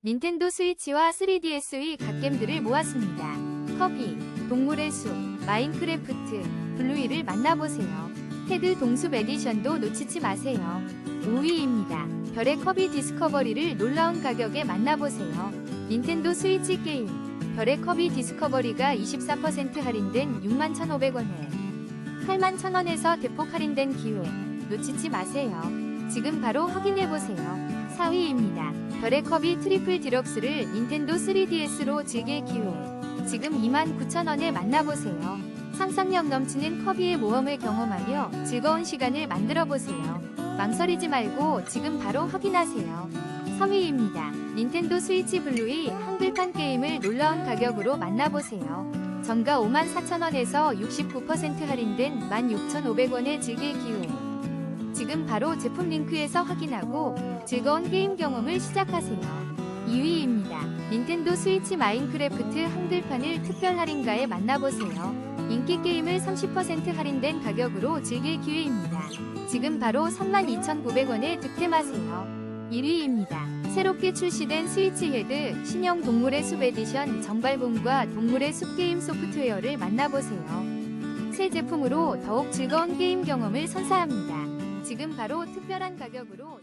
닌텐도 스위치와 3DS의 갓겜들을 모았습니다. 커비, 동물의 숲, 마인크래프트, 블루이를 만나보세요. 테드 동숲 에디션도 놓치지 마세요. 5위입니다. 별의 커비 디스커버리를 놀라운 가격에 만나보세요. 닌텐도 스위치 게임 별의 커비 디스커버리가 24% 할인된 61,500원에 81,000원에서 대폭 할인된 기회 놓치지 마세요. 지금 바로 확인해보세요. 4위입니다. 별의 커비 트리플 디럭스를 닌텐도 3DS로 즐길 기회 지금 29,000원에 만나보세요. 상상력 넘치는 커비의 모험을 경험하며 즐거운 시간을 만들어보세요. 망설이지 말고 지금 바로 확인하세요. 3위입니다. 닌텐도 스위치 블루이 한글판 게임을 놀라운 가격으로 만나보세요. 정가 54,000원에서 69% 할인된 16,500원에 즐길 기회 지금 바로 제품 링크에서 확인하고 즐거운 게임 경험을 시작하세요. 2위입니다. 닌텐도 스위치 마인크래프트 한글판을 특별 할인가에 만나보세요. 인기 게임을 30% 할인된 가격으로 즐길 기회입니다. 지금 바로 32,900원에 득템하세요. 1위입니다. 새롭게 출시된 스위치 헤드 신형 동물의 숲 에디션 정발곰과 동물의 숲 게임 소프트웨어를 만나보세요. 새 제품으로 더욱 즐거운 게임 경험을 선사합니다. 지금 바로 특별한 가격으로